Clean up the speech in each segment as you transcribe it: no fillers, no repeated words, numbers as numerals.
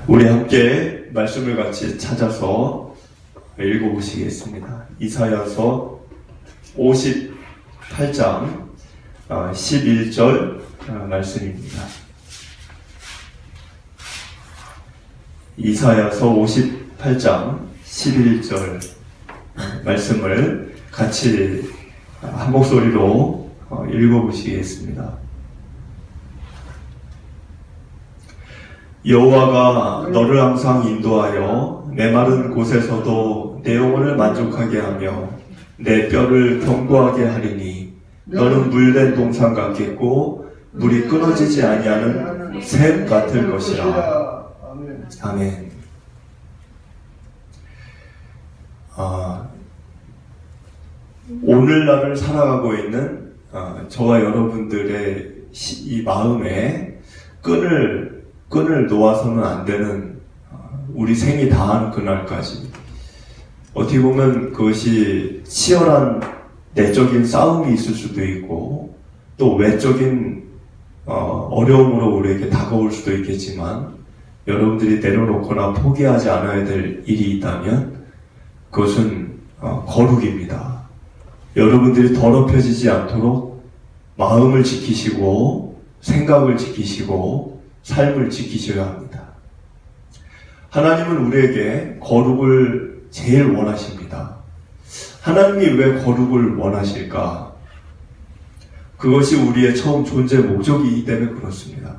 우리 함께 말씀을 같이 찾아서 읽어보시겠습니다. 이사야서 58장 11절 말씀입니다. 이사야서 58장 11절 말씀을 같이 한 목소리로 읽어보시겠습니다. 여호와가 너를 항상 인도하여 메마른 곳에서도 내 영혼을 만족하게 하며 내 뼈를 견고하게 하리니 너는 물된 동산 같겠고 물이 끊어지지 아니하는 샘 같을 것이라. 아멘. 오늘날을 살아가고 있는 저와 여러분들의 이 마음에 끈을 놓아서는 안 되는 우리 생이 다한 그날까지, 어떻게 보면 그것이 치열한 내적인 싸움이 있을 수도 있고 또 외적인 어려움으로 우리에게 다가올 수도 있겠지만, 여러분들이 내려놓거나 포기하지 않아야 될 일이 있다면 그것은 거룩입니다. 여러분들이 더럽혀지지 않도록 마음을 지키시고 생각을 지키시고 삶을 지키셔야 합니다. 하나님은 우리에게 거룩을 제일 원하십니다. 하나님이 왜 거룩을 원하실까? 그것이 우리의 처음 존재 목적이기 때문에 그렇습니다.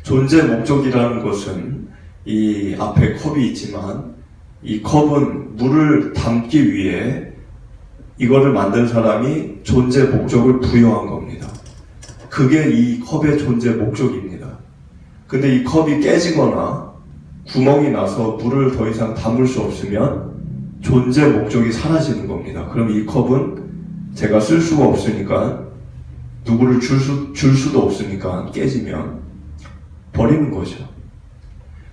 존재 목적이라는 것은 이 앞에 컵이 있지만 이 컵은 물을 담기 위해 이거를 만든 사람이 존재 목적을 부여한 겁니다. 그게 이 컵의 존재 목적입니다. 근데 이 컵이 깨지거나 구멍이 나서 물을 더 이상 담을 수 없으면 존재 목적이 사라지는 겁니다. 그럼 이 컵은 제가 쓸 수가 없으니까, 누구를 줄 수도 없으니까 깨지면 버리는 거죠.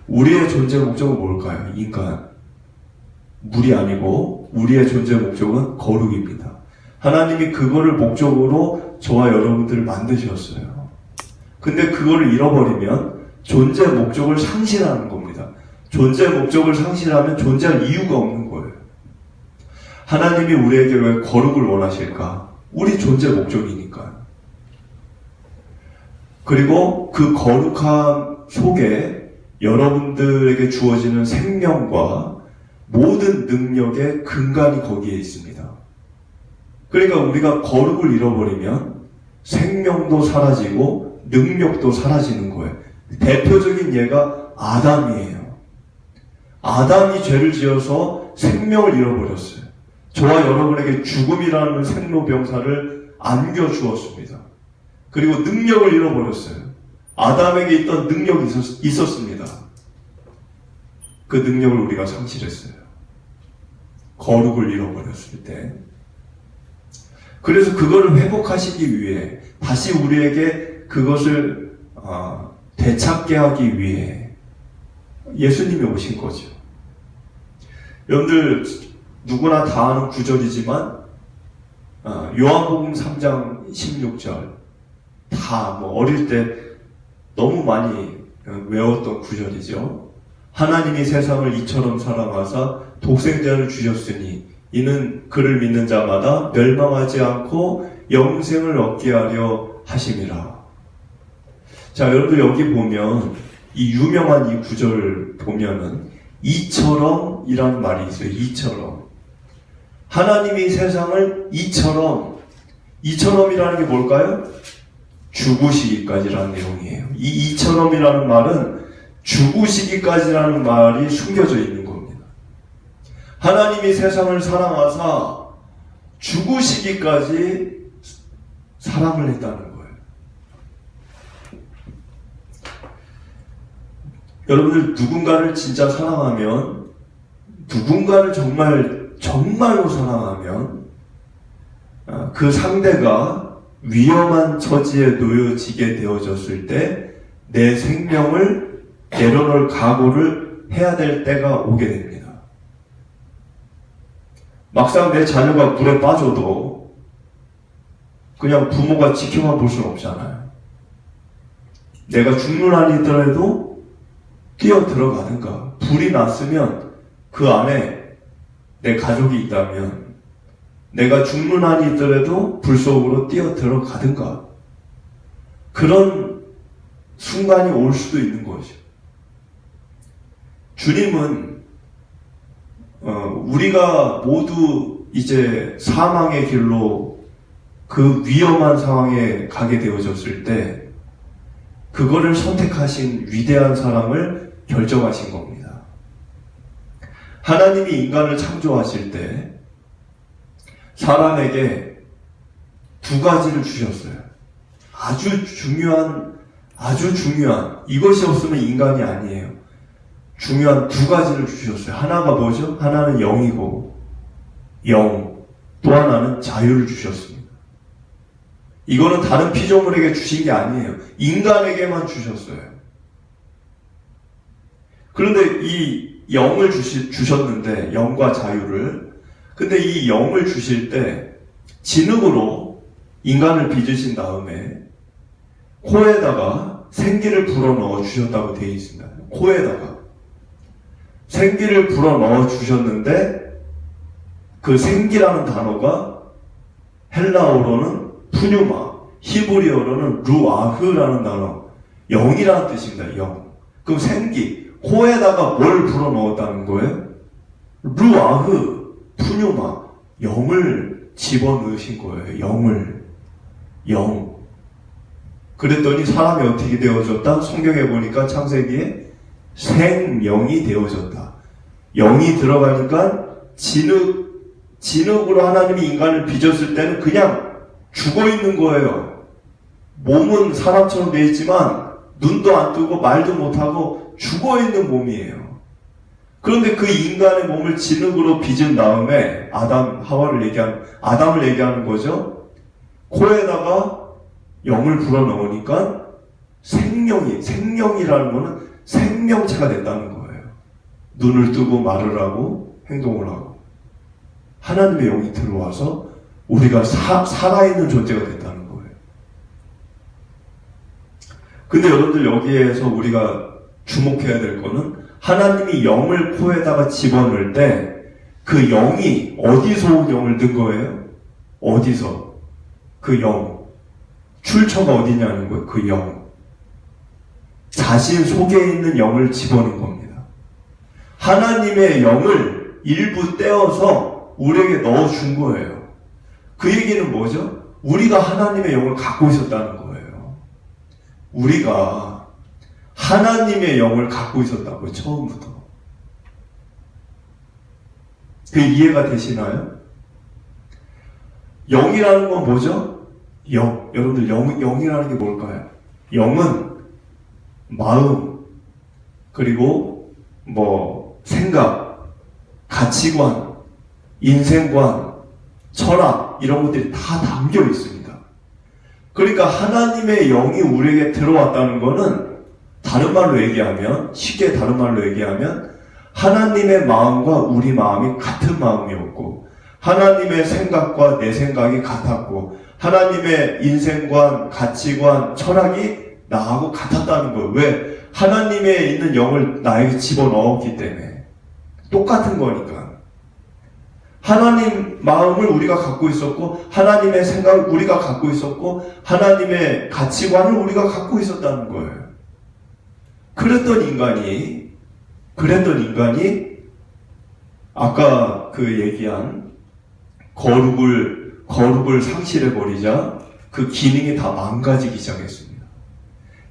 우리의 존재 목적은 뭘까요? 인간. 물이 아니고 우리의 존재 목적은 거룩입니다. 하나님이 그거를 목적으로 저와 여러분들을 만드셨어요. 근데 그거를 잃어버리면 존재 목적을 상실하는 겁니다. 존재 목적을 상실하면 존재할 이유가 없는 거예요. 하나님이 우리에게 왜 거룩을 원하실까? 우리 존재 목적이니까. 그리고 그 거룩함 속에 여러분들에게 주어지는 생명과 모든 능력의 근간이 거기에 있습니다. 그러니까 우리가 거룩을 잃어버리면 생명도 사라지고 능력도 사라지는 거예요. 대표적인 예가 아담이에요. 아담이 죄를 지어서 생명을 잃어버렸어요. 저와 여러분에게 죽음이라는 생로병사를 안겨주었습니다. 그리고 능력을 잃어버렸어요. 아담에게 있던 능력이 있었습니다. 그 능력을 우리가 상실했어요. 거룩을 잃어버렸을 때. 그래서 그거를 회복하시기 위해, 다시 우리에게 그것을 되찾게 하기 위해 예수님이 오신 거죠. 여러분들 누구나 다 아는 구절이지만 요한복음 3장 16절 다 어릴 때 너무 많이 외웠던 구절이죠. 하나님이 세상을 이처럼 사랑하사 독생자를 주셨으니 이는 그를 믿는 자마다 멸망하지 않고 영생을 얻게 하려 하심이라. 자, 여러분들 여기 보면 이 유명한 이 구절 보면은 이처럼 이라는 말이 있어요. 이처럼. 하나님이 세상을 이처럼이라는 게 뭘까요? 죽으시기까지라는 내용이에요. 이 이처럼이라는 말은 죽으시기까지라는 말이 숨겨져 있는 겁니다. 하나님이 세상을 사랑하사 죽으시기까지 사랑을 했다는 거예요. 여러분들 누군가를 진짜 사랑하면, 누군가를 정말로 사랑하면 그 상대가 위험한 처지에 놓여지게 되어졌을 때 내 생명을 내려놓을 각오를 해야 될 때가 오게 됩니다. 막상 내 자녀가 물에 빠져도 그냥 부모가 지켜만 볼 수는 없잖아요. 내가 죽는 한이 있더라도 뛰어 들어가든가, 불이 났으면 그 안에 내 가족이 있다면 내가 죽는 한이 있더라도 불 속으로 뛰어 들어가든가, 그런 순간이 올 수도 있는 거죠. 주님은 우리가 모두 이제 사망의 길로 그 위험한 상황에 가게 되어졌을 때 그거를 선택하신 위대한 사랑을 결정하신 겁니다. 하나님이 인간을 창조하실 때 사람에게 두 가지를 주셨어요. 아주 중요한, 이것이 없으면 인간이 아니에요. 중요한 두 가지를 주셨어요. 하나가 뭐죠? 하나는 영이고, 또 하나는 자유를 주셨습니다. 이거는 다른 피조물에게 주신 게 아니에요. 인간에게만 주셨어요. 그런데 이 영을 주셨는데, 영과 자유를. 근데 이 영을 주실 때 진흙으로 인간을 빚으신 다음에 코에다가 생기를 불어넣어 주셨다고 되어 있습니다. 코에다가 생기를 불어넣어 주셨는데 그 생기라는 단어가 헬라어로는 푸뉴마, 히브리어로는 루아흐라는 단어, 영이라는 뜻입니다. 영. 그럼 생기, 코에다가 뭘 불어넣었다는 거예요? 루아흐, 푸뉴마, 영을 집어넣으신 거예요. 영. 그랬더니 사람이 어떻게 되어졌다? 성경에 보니까 창세기에 생명이 되어졌다. 영이 들어가니까 진흙으로 하나님이 인간을 빚었을 때는 그냥 죽어 있는 거예요. 몸은 사람처럼 되어 있지만 눈도 안 뜨고 말도 못하고 죽어 있는 몸이에요. 그런데 그 인간의 몸을 진흙으로 빚은 다음에 아담을 얘기하는 거죠. 코에다가 영을 불어넣으니까 생명이라는 거는 생명체가 됐다는 거예요. 눈을 뜨고 말을 하고 행동을 하고. 하나님의 영이 들어와서 우리가 살아있는 존재가 됐다는 거예요. 근데 여러분들 여기에서 우리가 주목해야 될 거는 하나님이 영을 코에다가 집어넣을 때 그 영이 어디서 온 영을 넣은 거예요? 어디서? 그 영. 출처가 어디냐는 거예요. 그 영. 자신 속에 있는 영을 집어넣은 겁니다. 하나님의 영을 일부 떼어서 우리에게 넣어준 거예요. 그 얘기는 뭐죠? 우리가 하나님의 영을 갖고 있었다는 거예요. 우리가 하나님의 영을 갖고 있었다고요. 처음부터. 그 이해가 되시나요? 영이라는 건 뭐죠? 여러분들 영이라는 게 뭘까요? 영은 마음, 그리고 생각, 가치관, 인생관, 철학, 이런 것들이 다 담겨 있습니다. 그러니까 하나님의 영이 우리에게 들어왔다는 거는 쉽게 다른 말로 얘기하면 하나님의 마음과 우리 마음이 같은 마음이었고, 하나님의 생각과 내 생각이 같았고, 하나님의 인생관, 가치관, 철학이 나하고 같았다는 거예요. 왜? 하나님의 있는 영을 나에게 집어넣었기 때문에. 똑같은 거니까. 하나님 마음을 우리가 갖고 있었고, 하나님의 생각을 우리가 갖고 있었고, 하나님의 가치관을 우리가 갖고 있었다는 거예요. 그랬던 인간이 아까 그 얘기한 거룩을 상실해버리자 그 기능이 다 망가지기 시작했습니다.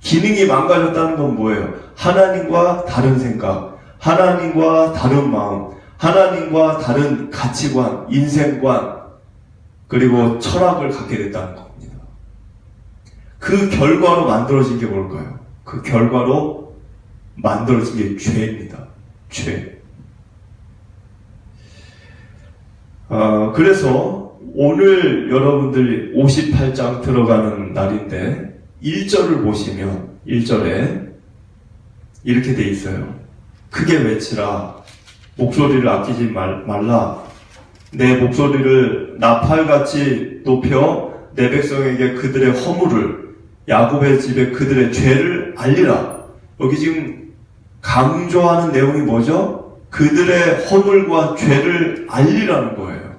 기능이 망가졌다는 건 뭐예요? 하나님과 다른 생각, 하나님과 다른 마음, 하나님과 다른 가치관, 인생관, 그리고 철학을 갖게 됐다는 겁니다. 그 결과로 만들어진 게 뭘까요? 그 결과로 만들어진 게 죄입니다. 죄. 그래서 오늘 여러분들이 58장 들어가는 날인데 1절을 보시면 1절에 이렇게 돼 있어요. 크게 외치라. 목소리를 아끼지 말라. 내 목소리를 나팔같이 높여 내 백성에게 그들의 허물을, 야곱의 집에 그들의 죄를 알리라. 여기 지금 강조하는 내용이 뭐죠? 그들의 허물과 죄를 알리라는 거예요.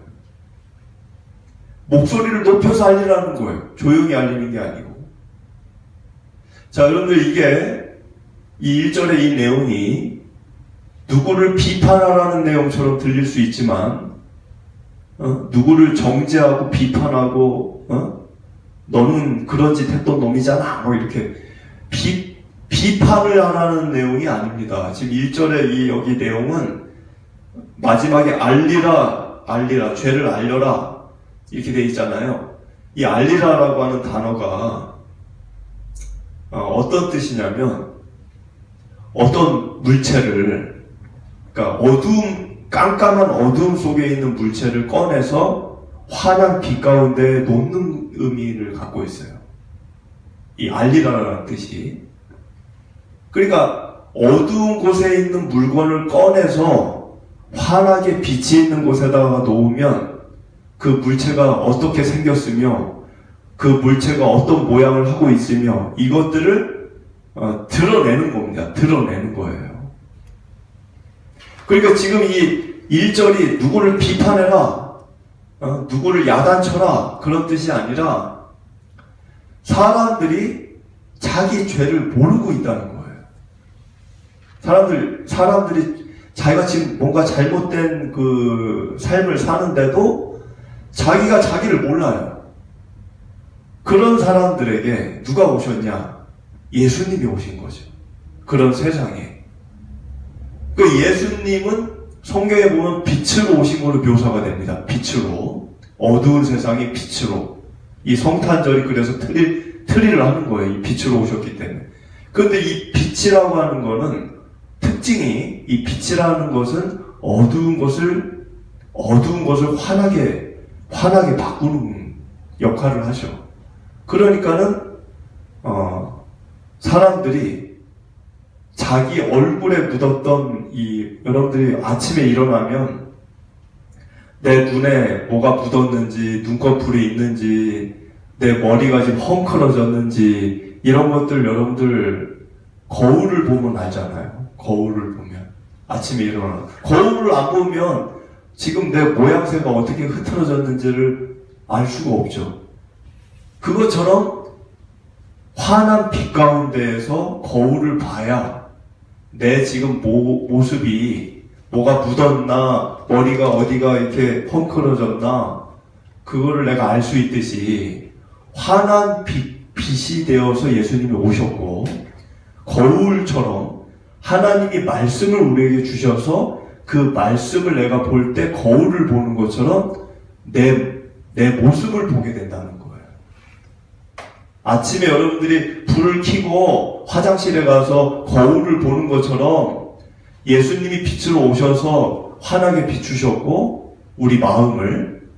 목소리를 높여서 알리라는 거예요. 조용히 알리는 게 아니고. 자, 여러분들 이게 이 1절의 이 내용이 누구를 비판하라는 내용처럼 들릴 수 있지만 누구를 정죄하고 비판하고 너는 그런 짓 했던 놈이잖아 뭐 이렇게 비판을 하라는 내용이 아닙니다. 지금 1절의 이 여기 내용은 마지막에 알리라 죄를 알려라 이렇게 돼 있잖아요. 이 알리라라고 하는 단어가 어떤 뜻이냐면 어떤 물체를, 그러니까 깜깜한 어두움 속에 있는 물체를 꺼내서 환한 빛 가운데 놓는 의미를 갖고 있어요. 이 알리라라는 뜻이. 그러니까 어두운 곳에 있는 물건을 꺼내서 환하게 빛이 있는 곳에다가 놓으면 그 물체가 어떻게 생겼으며 그 물체가 어떤 모양을 하고 있으며 이것들을 드러내는 겁니다. 드러내는 거예요. 그러니까 지금 이 1절이 누구를 비판해라, 누구를 야단쳐라 그런 뜻이 아니라 사람들이 자기 죄를 모르고 있다는 거예요. 사람들이 자기가 지금 뭔가 잘못된 그 삶을 사는데도 자기가 자기를 몰라요. 그런 사람들에게 누가 오셨냐? 예수님이 오신 거죠. 그런 세상에. 그 예수님은 성경에 보면 빛으로 오신 걸로 묘사가 됩니다. 빛으로. 어두운 세상이 빛으로. 이 성탄절이 그래서 틀이를 하는 거예요. 이 빛으로 오셨기 때문에. 그런데 이 빛이라고 하는 거는 특징이, 이 빛이라는 것은 어두운 것을 환하게 바꾸는 역할을 하죠. 그러니까는 사람들이 자기 얼굴에 묻었던 여러분들이 아침에 일어나면 내 눈에 뭐가 묻었는지, 눈꺼풀이 있는지, 내 머리가 지금 헝클어졌는지 이런 것들 여러분들 거울을 보면 알잖아요. 거울을 보면 아침에 일어나 거울을 안 보면 지금 내 모양새가 어떻게 흐트러졌는지를 알 수가 없죠. 그것처럼 환한 빛 가운데에서 거울을 봐야 내 지금 모습이 뭐가 묻었나, 머리가 어디가 이렇게 헝클어졌나, 그거를 내가 알 수 있듯이 환한 빛이 되어서 예수님이 오셨고, 거울처럼 하나님이 말씀을 우리에게 주셔서 그 말씀을 내가 볼 때 거울을 보는 것처럼 내 모습을 보게 된다는 거예요. 아침에 여러분들이 불을 켜고 화장실에 가서 거울을 보는 것처럼 예수님이 빛으로 오셔서 환하게 비추셨고 우리 마음을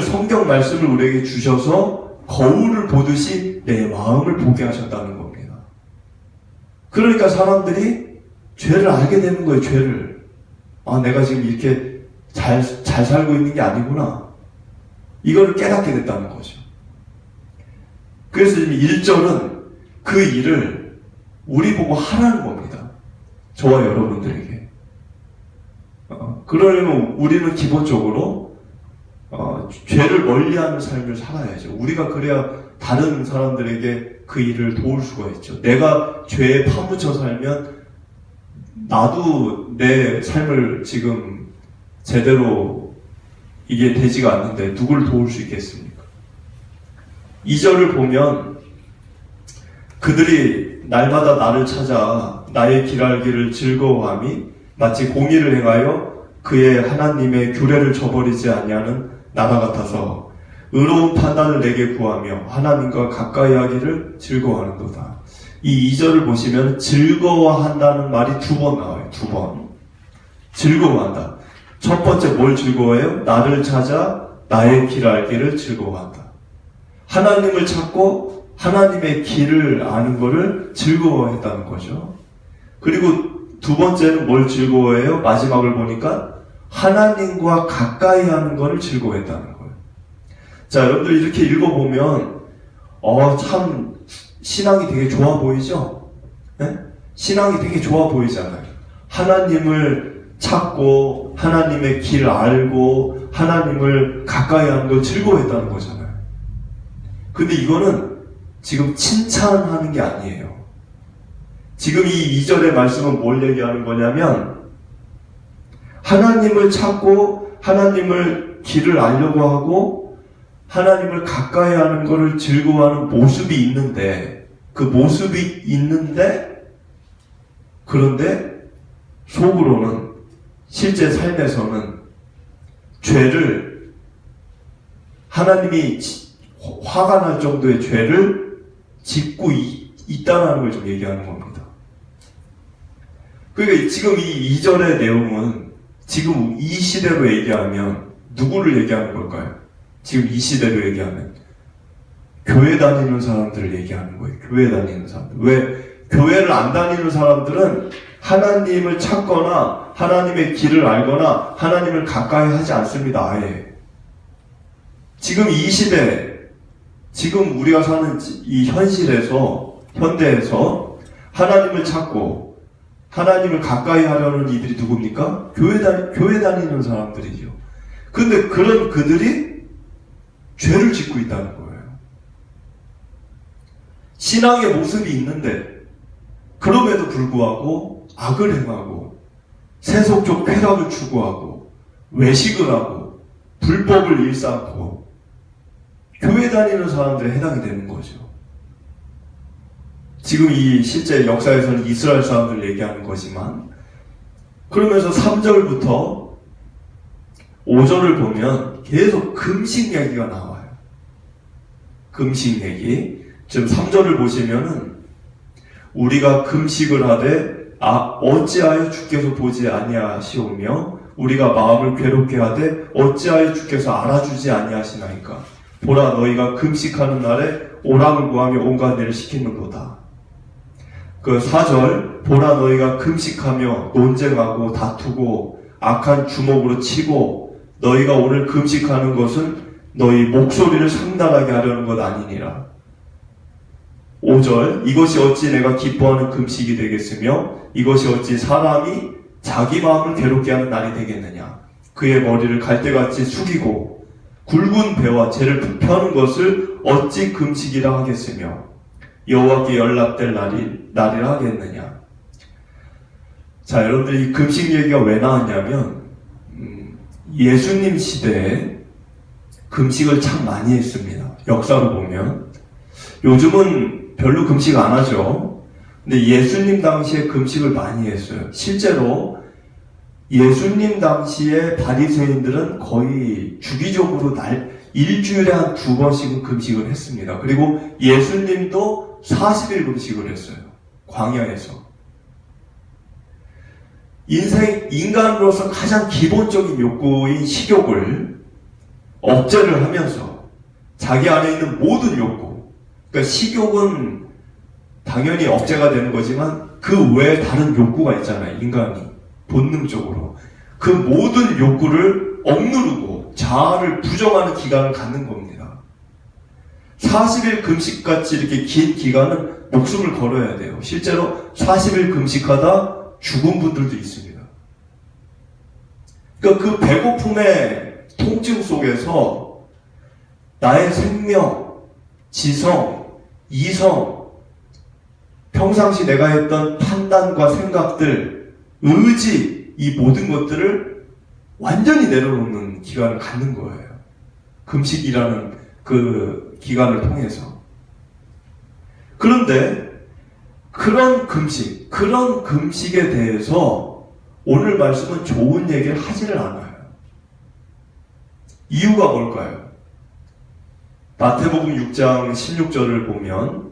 성경 말씀을 우리에게 주셔서 거울을 보듯이 내 마음을 보게 하셨다는 겁니다. 그러니까 사람들이 죄를 알게 되는 거예요. 죄를. 내가 지금 이렇게 잘 살고 있는 게 아니구나. 이거를 깨닫게 됐다는 거죠. 그래서 지금 1절은 그 일을 우리 보고 하라는 겁니다. 저와 여러분들에게. 그러려면 우리는 기본적으로 죄를 멀리하는 삶을 살아야죠. 우리가 그래야 다른 사람들에게 그 일을 도울 수가 있죠. 내가 죄에 파묻혀 살면 나도 내 삶을 지금 제대로 이게 되지가 않는데 누굴 도울 수 있겠습니까? 2절을 보면 그들이 날마다 나를 찾아 나의 길 알기를 즐거워함이 마치 공의를 행하여 그의 하나님의 규례를 저버리지 아니하는 나라 같아서 의로운 판단을 내게 구하며 하나님과 가까이 하기를 즐거워하는도다. 이 2절을 보시면 즐거워한다는 말이 2번 나와요. 2번. 즐거워한다. 첫 번째 뭘 즐거워해요? 나를 찾아 나의 길 알기를 즐거워한다. 하나님을 찾고 하나님의 길을 아는 것을 즐거워했다는 거죠. 그리고 두 번째는 뭘 즐거워해요? 마지막을 보니까 하나님과 가까이 하는 것을 즐거워했다는 거예요. 자, 여러분들 이렇게 읽어보면 참 신앙이 되게 좋아 보이죠? 네? 신앙이 되게 좋아 보이잖아요. 하나님을 찾고 하나님의 길을 알고 하나님을 가까이 하는 걸 즐거워했다는 거잖아요. 근데 이거는 지금 칭찬하는 게 아니에요. 지금 이 2절의 말씀은 뭘 얘기하는 거냐면 하나님을 찾고 하나님을 길을 알려고 하고 하나님을 가까이 하는 것을 즐거워하는 모습이 있는데 그 모습이 있는데 그런데 속으로는 실제 삶에서는 죄를 하나님이 화가 날 정도의 죄를 짓고 있다는 걸 좀 얘기하는 겁니다. 그러니까 지금 이 2절의 내용은 지금 이 시대로 얘기하면 누구를 얘기하는 걸까요? 지금 이 시대로 얘기하면 교회 다니는 사람들을 얘기하는 거예요. 교회 다니는 사람들. 왜? 교회를 안 다니는 사람들은 하나님을 찾거나 하나님의 길을 알거나 하나님을 가까이 하지 않습니다. 아예. 지금 이 시대, 지금 우리가 사는 이 현실에서, 현대에서 하나님을 찾고 하나님을 가까이 하려는 이들이 누굽니까? 교회 다니는 사람들이죠. 근데 그런 그들이 죄를 짓고 있다는 거예요. 신앙의 모습이 있는데 그럼에도 불구하고 악을 행하고 세속적 쾌락을 추구하고 외식을 하고 불법을 일삼고 교회 다니는 사람들에 해당이 되는 거죠. 지금 이 실제 역사에서는 이스라엘 사람들 얘기하는 거지만 그러면서 3절부터 5절을 보면 계속 금식 얘기가 나와요. 금식 얘기. 지금 3절을 보시면은 우리가 금식을 하되 어찌하여 주께서 보지 아니하시오며 우리가 마음을 괴롭게 하되 어찌하여 주께서 알아주지 아니하시나이까. 보라 너희가 금식하는 날에 오락을 구하며 온갖 일을 시키는도다. 그 4절 보라 너희가 금식하며 논쟁하고 다투고 악한 주먹으로 치고 너희가 오늘 금식하는 것은 너희 목소리를 상달하게 하려는 것 아니니라. 5절 이것이 어찌 내가 기뻐하는 금식이 되겠으며 이것이 어찌 사람이 자기 마음을 괴롭게 하는 날이 되겠느냐. 그의 머리를 갈대같이 숙이고 굵은 배와 죄를 펴는 것을 어찌 금식이라 하겠으며 여호와께 연락될 날이라 하겠느냐. 자, 여러분들 이 금식 얘기가 왜 나왔냐면 예수님 시대에 금식을 참 많이 했습니다. 역사로 보면 요즘은 별로 금식 안 하죠. 근데 예수님 당시에 금식을 많이 했어요. 실제로 예수님 당시에 바리새인들은 거의 주기적으로 일주일에 한 2번씩은 금식을 했습니다. 그리고 예수님도 40일 금식을 했어요. 광야에서. 인간으로서 가장 기본적인 욕구인 식욕을 억제를 하면서 자기 안에 있는 모든 욕구, 그러니까 식욕은 당연히 억제가 되는 거지만 그 외에 다른 욕구가 있잖아요. 인간이 본능적으로 그 모든 욕구를 억누르고 자아를 부정하는 기간을 갖는 겁니다. 40일 금식같이 이렇게 긴 기간은 목숨을 걸어야 돼요. 실제로 40일 금식하다 죽은 분들도 있습니다. 그러니까 그 배고픔의 통증 속에서 나의 생명, 지성, 이성, 평상시 내가 했던 판단과 생각들, 의지, 이 모든 것들을 완전히 내려놓는 기간을 갖는 거예요. 금식이라는 그 기간을 통해서. 그런데 그런 금식에 대해서 오늘 말씀은 좋은 얘기를 하지를 않아요. 이유가 뭘까요? 마태복음 6장 16절을 보면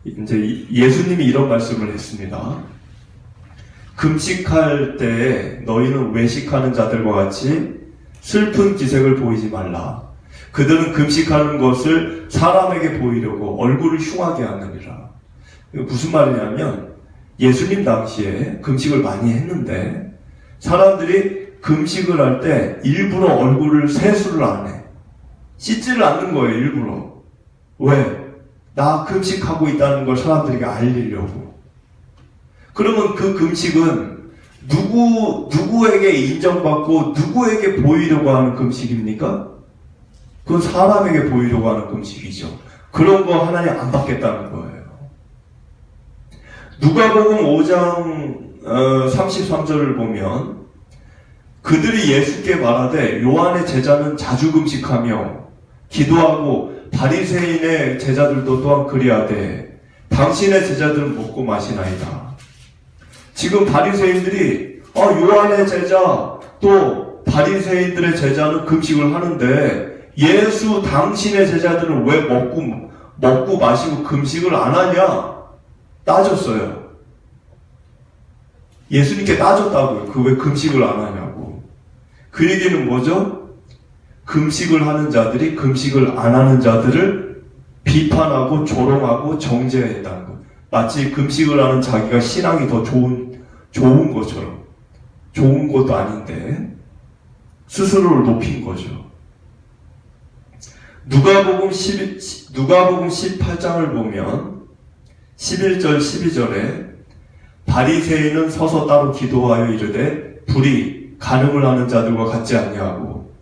이제 예수님이 이런 말씀을 했습니다. 금식할 때 너희는 외식하는 자들과 같이 슬픈 기색을 보이지 말라. 그들은 금식하는 것을 사람에게 보이려고 얼굴을 흉하게 하느니라. 무슨 말이냐면 예수님 당시에 금식을 많이 했는데 사람들이 금식을 할 때 일부러 얼굴을 세수를 안 해. 씻지를 않는 거예요. 일부러. 왜? 나 금식하고 있다는 걸 사람들에게 알리려고. 그러면 그 금식은 누구에게 인정받고 누구에게 보이려고 하는 금식입니까? 그건 사람에게 보이려고 하는 금식이죠. 그런 거 하나님 안 받겠다는 거예요. 누가복음 5장 33절을 보면 그들이 예수께 말하되 요한의 제자는 자주 금식하며 기도하고 바리새인의 제자들도 또한 그리하되 당신의 제자들은 먹고 마시나이다. 지금 바리새인들이 요한의 제자 또 바리새인들의 제자는 금식을 하는데 예수 당신의 제자들은 왜 먹고 마시고 금식을 안 하냐? 따졌어요. 예수님께 따졌다고요. 그 왜 금식을 안 하냐고. 그 얘기는 뭐죠? 금식을 하는 자들이 금식을 안 하는 자들을 비판하고 조롱하고 정죄했다는 것. 마치 금식을 하는 자기가 신앙이 더 좋은 것처럼. 좋은 것도 아닌데 스스로를 높인 거죠. 누가복음 18장을 보면 11절 12절에 바리새인은 서서 따로 기도하여 이르되 불이 간음을 하는 자들과 같지 아니하고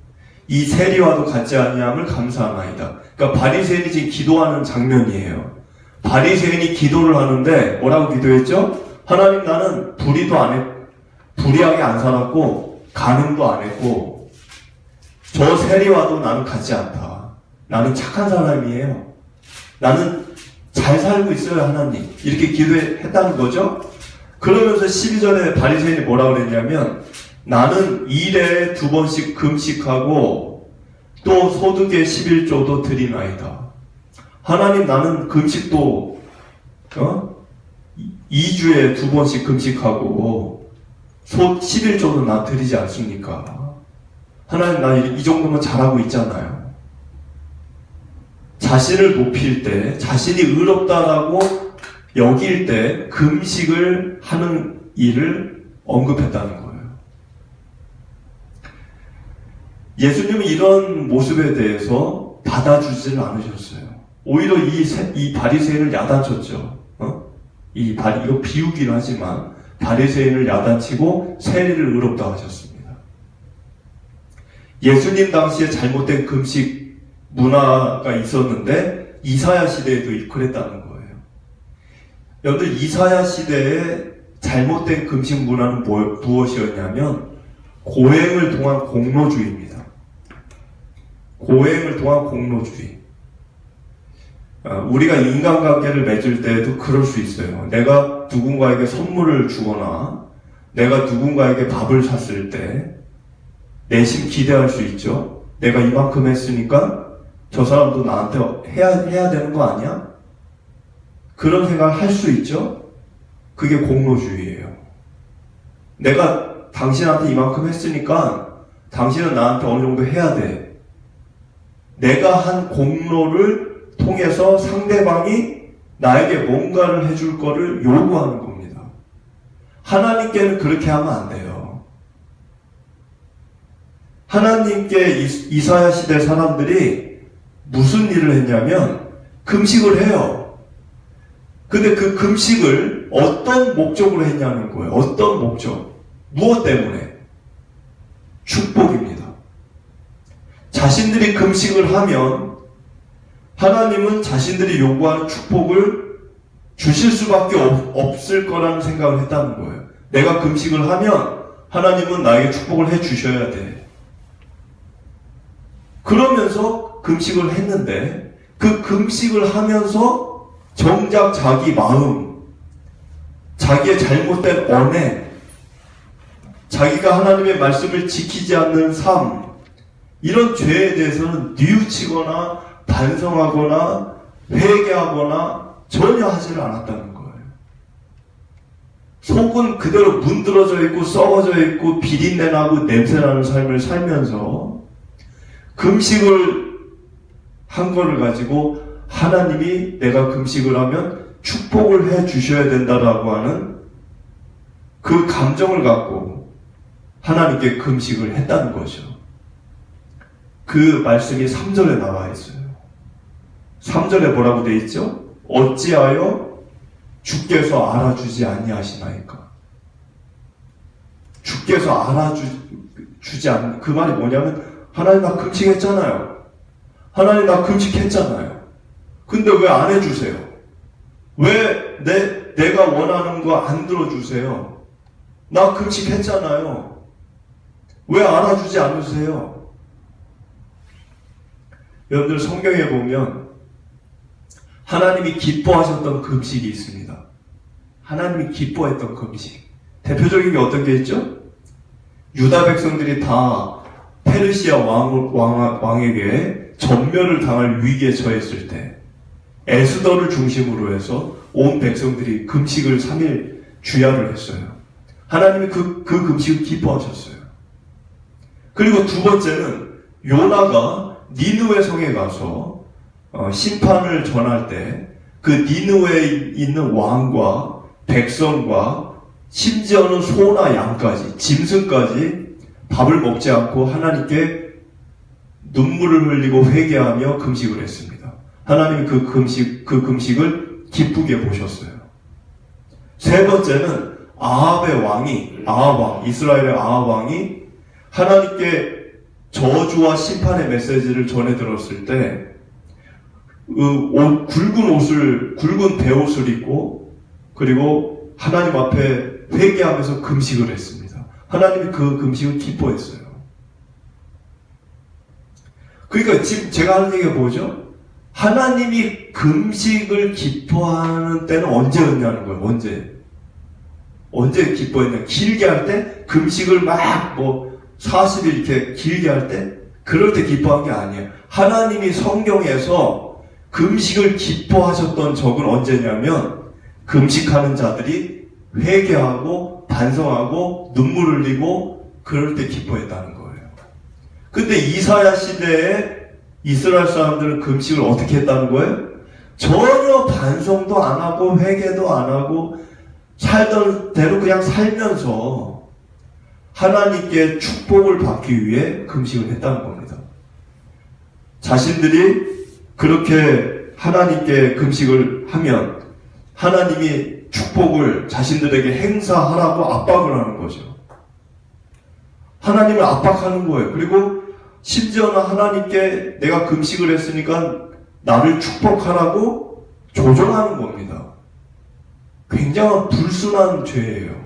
이 세리와도 같지 아니함을 감사하나이다. 그러니까 바리새인이 지금 기도하는 장면이에요. 바리새인이 기도를 하는데 뭐라고 기도했죠? 하나님, 나는 불의하게 안 살았고 간음도 안 했고 저 세리와도 나는 같지 않다. 나는 착한 사람이에요. 나는 잘 살고 있어요, 하나님. 이렇게 기도했다는 거죠. 그러면서 12절에 바리새인이 뭐라고 그랬냐면 나는 일에 2번씩 금식하고 또 소득의 11조도 드리나이다. 하나님, 나는 금식도 2주에 2번씩 금식하고 11조도 나 드리지 않습니까? 하나님, 나 이 정도면 잘하고 있잖아요. 자신을 높일 때, 자신이 의롭다라고 여길 때 금식을 하는 일을 언급했다는 거예요. 예수님은 이런 모습에 대해서 받아주지는 않으셨어요. 오히려 이 바리새인을 야단쳤죠. 이거 비유긴 하지만 바리새인을 야단치고 세리를 의롭다 하셨습니다. 예수님 당시에 잘못된 금식 문화가 있었는데 이사야 시대에도 그랬다는 거예요. 여러분들, 이사야 시대에 잘못된 금식 문화는 무엇이었냐면 고행을 통한 공로주의입니다. 고행을 통한 공로주의. 우리가 인간관계를 맺을 때에도 그럴 수 있어요. 내가 누군가에게 선물을 주거나 내가 누군가에게 밥을 샀을 때 내심 기대할 수 있죠. 내가 이만큼 했으니까 저 사람도 나한테 해야 되는 거 아니야? 그런 생각을 할 수 있죠? 그게 공로주의예요. 내가 당신한테 이만큼 했으니까 당신은 나한테 어느 정도 해야 돼. 내가 한 공로를 통해서 상대방이 나에게 뭔가를 해줄 거를 요구하는 겁니다. 하나님께는 그렇게 하면 안 돼요. 하나님께 이사야 시대 사람들이 무슨 일을 했냐면 금식을 해요. 근데 그 금식을 어떤 목적으로 했냐는 거예요. 어떤 목적? 무엇 때문에? 축복입니다. 자신들이 금식을 하면 하나님은 자신들이 요구하는 축복을 주실 수밖에 없을 거라는 생각을 했다는 거예요. 내가 금식을 하면 하나님은 나에게 축복을 해 주셔야 돼. 그러면서 금식을 했는데 그 금식을 하면서 정작 자기 마음, 자기의 잘못된 언행, 자기가 하나님의 말씀을 지키지 않는 삶, 이런 죄에 대해서는 뉘우치거나 반성하거나 회개하거나 전혀 하지를 않았다는 거예요. 속은 그대로 문드러져 있고 썩어져 있고 비린내 나고 냄새나는 삶을 살면서 금식을 한 거를 가지고 하나님이 내가 금식을 하면 축복을 해 주셔야 된다라고 하는 그 감정을 갖고 하나님께 금식을 했다는 거죠. 그 말씀이 3절에 나와 있어요. 3절에 뭐라고 되어 있죠? 어찌하여 주께서 알아주지 아니하시나이까. 주께서 알아주지 않는, 그 말이 뭐냐면, 하나님 나 금식했잖아요. 하나님 나 금식했잖아요. 근데 왜 안 해주세요? 왜 내가 원하는 거 안 들어주세요? 나 금식했잖아요. 왜 알아주지 않으세요? 여러분들 성경에 보면 하나님이 기뻐하셨던 금식이 있습니다. 하나님이 기뻐했던 금식. 대표적인 게 어떤 게 있죠? 유다 백성들이 다 페르시아 왕에게 전멸을 당할 위기에 처했을 때 에스더를 중심으로 해서 온 백성들이 금식을 3일 주야를 했어요. 하나님이 그 금식을 기뻐하셨어요. 그리고 두 번째는 요나가 니느웨 성에 가서 심판을 전할 때 그 니느웨에 있는 왕과 백성과 심지어는 소나 양까지, 짐승까지 밥을 먹지 않고 하나님께 눈물을 흘리고 회개하며 금식을 했습니다. 하나님이 그 금식을 기쁘게 보셨어요. 세 번째는 아합의 왕이, 이스라엘의 아합 왕이 하나님께 저주와 심판의 메시지를 전해 들었을 때 굵은 베옷을 입고 그리고 하나님 앞에 회개하면서 금식을 했습니다. 하나님이 그 금식을 기뻐했어요. 그러니까 지금 제가 하는 얘기가 뭐죠? 하나님이 금식을 기뻐하는 때는 언제였냐는 거예요. 언제 기뻐했냐? 길게 할 때? 금식을 막 40일 이렇게 길게 할 때? 그럴 때 기뻐한 게 아니에요. 하나님이 성경에서 금식을 기뻐하셨던 적은 언제냐면 금식하는 자들이 회개하고 반성하고 눈물 흘리고 그럴 때 기뻐했다는 거예요. 근데 이사야 시대에 이스라엘 사람들은 금식을 어떻게 했다는 거예요? 전혀 반성도 안 하고 회개도 안 하고 살던 대로 그냥 살면서 하나님께 축복을 받기 위해 금식을 했다는 겁니다. 자신들이 그렇게 하나님께 금식을 하면 하나님이 축복을 자신들에게 행사하라고 압박을 하는 거죠. 하나님을 압박하는 거예요. 그리고 심지어는 하나님께 내가 금식을 했으니까 나를 축복하라고 조종하는 겁니다. 굉장한 불순한 죄예요.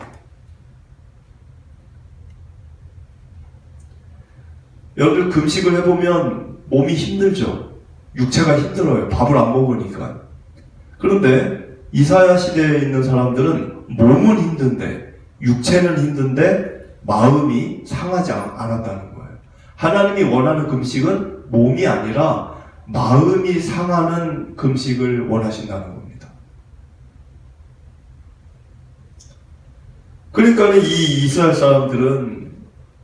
여러분 금식을 해보면 몸이 힘들죠. 육체가 힘들어요. 밥을 안 먹으니까. 그런데 이사야 시대에 있는 사람들은 몸은 힘든데 육체는 힘든데 마음이 상하지 않았다는 거예요. 하나님이 원하는 금식은 몸이 아니라 마음이 상하는 금식을 원하신다는 겁니다. 그러니까 이 이스라엘 사람들은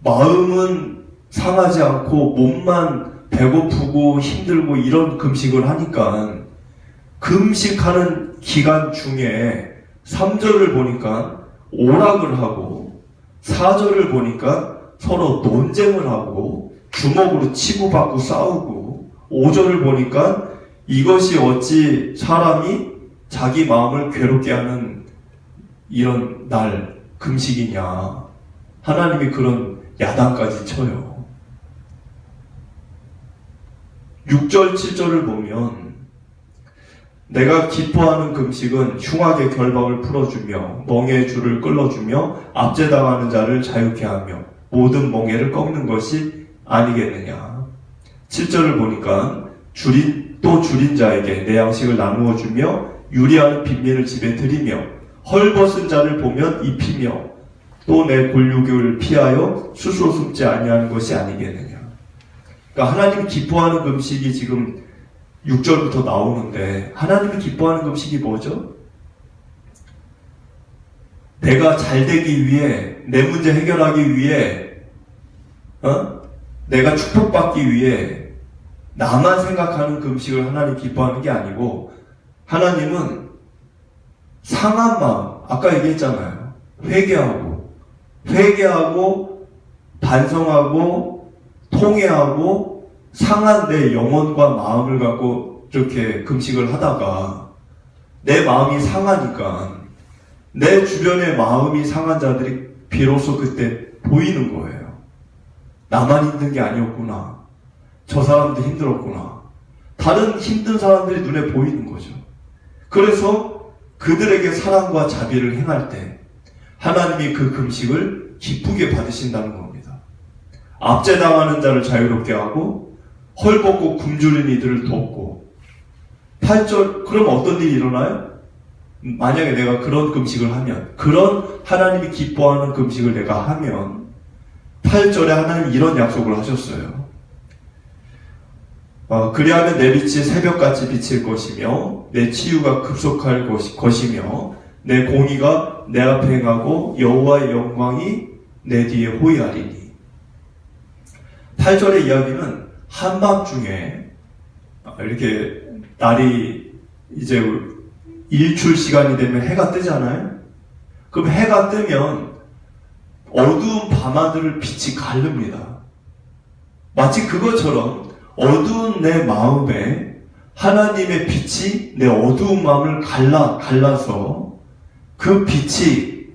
마음은 상하지 않고 몸만 배고프고 힘들고 이런 금식을 하니까 금식하는 기간 중에 3절을 보니까 오락을 하고 4절을 보니까 서로 논쟁을 하고 주먹으로 치고받고 싸우고 5절을 보니까 이것이 어찌 사람이 자기 마음을 괴롭게 하는 이런 날 금식이냐. 하나님이 그런 야단까지 쳐요. 6절, 7절을 보면 내가 기뻐하는 금식은 흉악의 결박을 풀어주며 멍에의 줄을 끌어주며 압제당하는 자를 자유케 하며 모든 멍에를 꺾는 것이 아니겠느냐. 7절을 보니까 줄인 자에게 내 양식을 나누어 주며 유리하는 빈민을 집에 들이며 헐벗은 자를 보면 입히며 또 내 골육을 피하여 스스로 숨지 아니하는 것이 아니겠느냐. 그러니까 하나님이 기뻐하는 금식이 지금 6절부터 나오는데 하나님이 기뻐하는 금식이 뭐죠? 내가 잘 되기 위해, 내 문제 해결하기 위해, 내가 축복받기 위해 나만 생각하는 금식을 하나님 기뻐하는 게 아니고 하나님은 상한 마음, 아까 얘기했잖아요. 회개하고 반성하고 통회하고 상한 내 영혼과 마음을 갖고 이렇게 금식을 하다가 내 마음이 상하니까 내 주변의 마음이 상한 자들이 비로소 그때 보이는 거예요. 나만 힘든 게 아니었구나. 저 사람도 힘들었구나. 다른 힘든 사람들이 눈에 보이는 거죠. 그래서 그들에게 사랑과 자비를 행할 때 하나님이 그 금식을 기쁘게 받으신다는 겁니다. 압제당하는 자를 자유롭게 하고 헐벗고 굶주린 이들을 돕고 8절 그럼 어떤 일이 일어나요? 만약에 내가 그런 금식을 하면 그런 하나님이 기뻐하는 금식을 내가 하면 8절에 하나님이 이런 약속을 하셨어요. 그리하면 내 빛이 새벽같이 비칠 것이며 내 치유가 급속할 것이며 내 공의가 내 앞에 행하고 여호와의 영광이 내 뒤에 호위하리니. 8절의 이야기는 한밤중에 이렇게 날이 이제 일출 시간이 되면 해가 뜨잖아요. 그럼 해가 뜨면 어두운 밤하늘을 빛이 가릅니다. 마치 그것처럼 어두운 내 마음에 하나님의 빛이 내 어두운 마음을 갈라서 그 빛이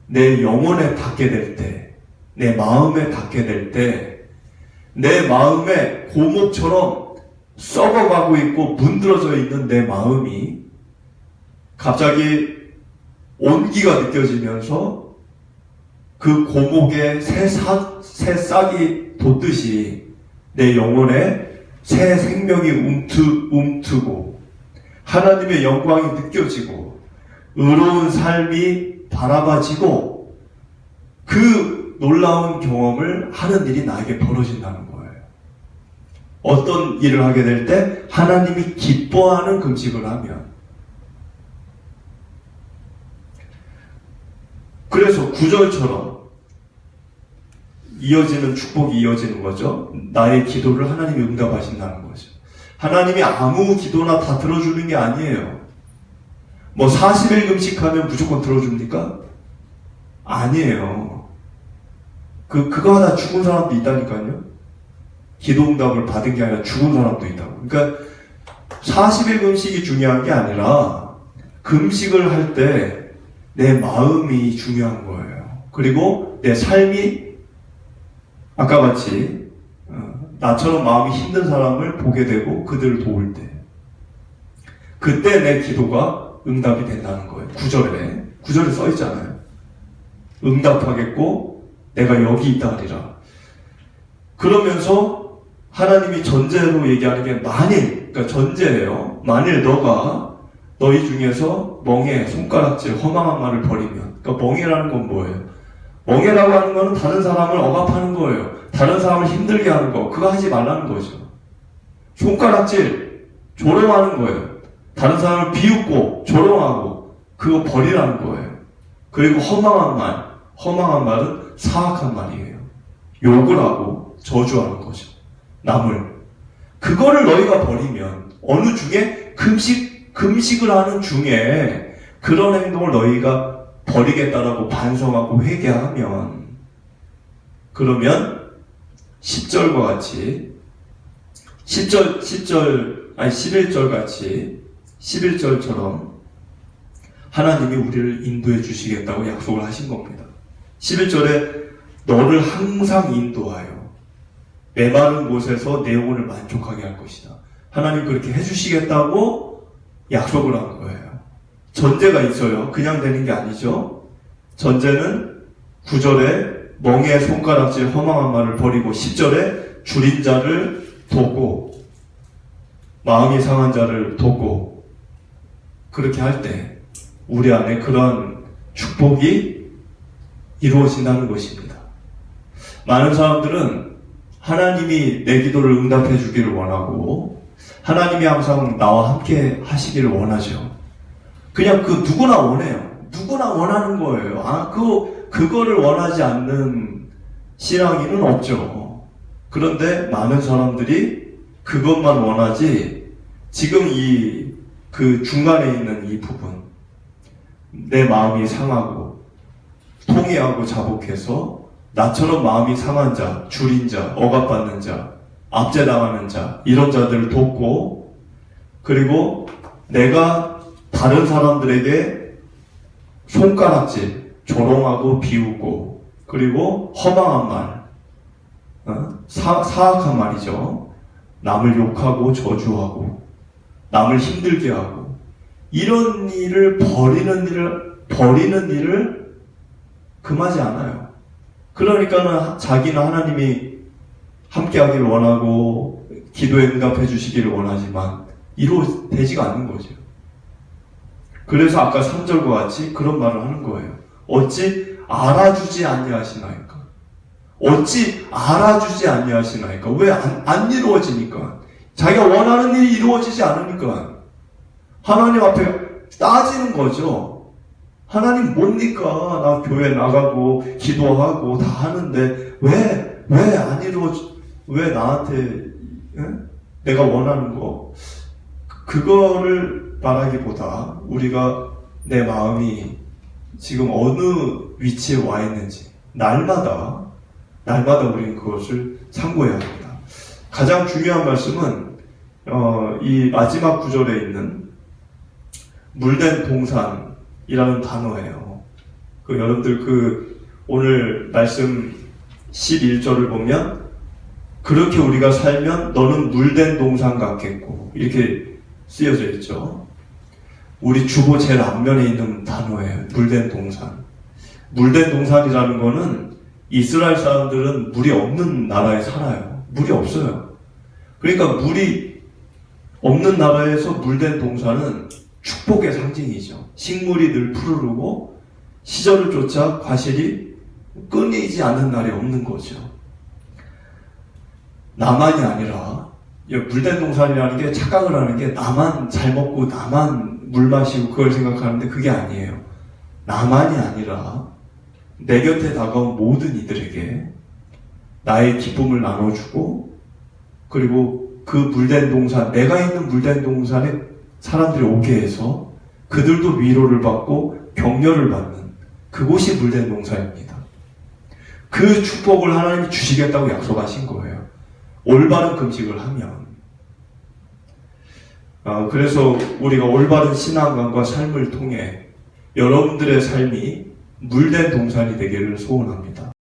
내 영혼에 닿게 될 때, 내 마음에 닿게 될 때, 내 마음에 고목처럼 썩어가고 있고 문드러져 있는 내 마음이 갑자기 온기가 느껴지면서 그 고목에 새 싹이 돋듯이 내 영혼에 새 생명이 움트고 하나님의 영광이 느껴지고 의로운 삶이 바라봐지고 그 놀라운 경험을 하는 일이 나에게 벌어진다는 거예요. 어떤 일을 하게 될 때 하나님이 기뻐하는 금식을 하면 그래서 9절처럼 이어지는 축복이 이어지는 거죠. 나의 기도를 하나님이 응답하신다는 거죠. 하나님이 아무 기도나 다 들어주는 게 아니에요. 뭐 40일 금식하면 무조건 들어줍니까? 아니에요. 그거 하나 죽은 사람도 있다니까요. 기도 응답을 받은 게 아니라 죽은 사람도 있다고. 그러니까 40일 금식이 중요한 게 아니라 금식을 할 때 내 마음이 중요한 거예요. 그리고 내 삶이 아까 같이 나처럼 마음이 힘든 사람을 보게 되고 그들을 도울 때 그때 내 기도가 응답이 된다는 거예요. 9절에 써 있잖아요. 응답하겠고 내가 여기 있다 하리라. 그러면서 하나님이 전제로 얘기하는 게 만일, 그러니까 전제예요. 만일 너가 너희 중에서 멍에, 손가락질, 허망한 말을 버리면, 그러니까 멍해라는 건 뭐예요? 멍해라고 하는 거는 다른 사람을 억압하는 거예요. 다른 사람을 힘들게 하는 거, 그거 하지 말라는 거죠. 손가락질, 조롱하는 거예요. 다른 사람을 비웃고 조롱하고 그거 버리라는 거예요. 그리고 허망한 말은 사악한 말이에요. 욕을 하고 저주하는 거죠. 남을. 그거를 너희가 버리면 어느 중에 금식을 하는 중에 그런 행동을 너희가 버리겠다라고 반성하고 회개하면 그러면 10절과 같이 11절 같이 11절처럼 하나님이 우리를 인도해 주시겠다고 약속을 하신 겁니다. 11절에 너를 항상 인도하여 메마른 곳에서 내 영혼을 만족하게 할 것이다. 하나님 그렇게 해주시겠다고 약속을 한 거예요. 전제가 있어요. 그냥 되는 게 아니죠. 전제는 9절에 멍에 손가락질 허망한 말을 버리고 10절에 줄인 자를 돕고 마음이 상한 자를 돕고 그렇게 할 때 우리 안에 그런 축복이 이루어진다는 것입니다. 많은 사람들은 하나님이 내 기도를 응답해 주기를 원하고 하나님이 항상 나와 함께 하시기를 원하죠. 그냥 누구나 원해요. 누구나 원하는 거예요. 그거를 원하지 않는 신앙인은 없죠. 그런데 많은 사람들이 그것만 원하지 지금 그 중간에 있는 이 부분 내 마음이 상하고 통해하고 자복해서 나처럼 마음이 상한 자, 줄인 자, 억압받는 자, 압제당하는 자 이런 자들을 돕고 그리고 내가 다른 사람들에게 손가락질, 조롱하고 비우고, 그리고 허망한 말, 사악한 말이죠. 남을 욕하고 저주하고, 남을 힘들게 하고, 이런 일을 버리는 일을 금하지 않아요. 그러니까는 자기는 하나님이 함께하기를 원하고 기도에 응답해 주시기를 원하지만 되지가 않는 거죠. 그래서 아까 3절과 같이 그런 말을 하는 거예요. 어찌 알아주지 아니하시나이까? 어찌 알아주지 아니하시나이까? 왜 안 이루어지니까? 자기가 원하는 일이 이루어지지 않으니까 하나님 앞에 따지는 거죠. 하나님 뭡니까? 나 교회 나가고 기도하고 다 하는데 왜 안 왜 나한테 내가 원하는 거 그거를 말하기보다 우리가 내 마음이 지금 어느 위치에 와 있는지 날마다 우리는 그것을 참고해야 합니다. 가장 중요한 말씀은 이 마지막 구절에 있는 물된 동산이라는 단어예요. 여러분들 오늘 말씀 11절을 보면 그렇게 우리가 살면 너는 물된 동산 같겠고 이렇게 쓰여져 있죠. 우리 주보 제일 앞면에 있는 단어예요. 물된 동산. 물된 동산이라는 거는 이스라엘 사람들은 물이 없는 나라에 살아요. 물이 없어요. 그러니까 물이 없는 나라에서 물된 동산은 축복의 상징이죠. 식물이 늘 푸르르고 시절을 쫓아 과실이 끊이지 않는 날이 없는 거죠. 나만이 아니라 물된 동산이라는 게 착각을 하는 게 나만 잘 먹고 나만 물 마시고 그걸 생각하는데 그게 아니에요. 나만이 아니라 내 곁에 다가온 모든 이들에게 나의 기쁨을 나눠주고 그리고 그 물된 동산, 내가 있는 물된 동산에 사람들이 오게 해서 그들도 위로를 받고 격려를 받는 그곳이 물된 동산입니다. 그 축복을 하나님이 주시겠다고 약속하신 거예요. 올바른 금식을 하면. 그래서 우리가 올바른 신앙관과 삶을 통해 여러분들의 삶이 물된 동산이 되기를 소원합니다.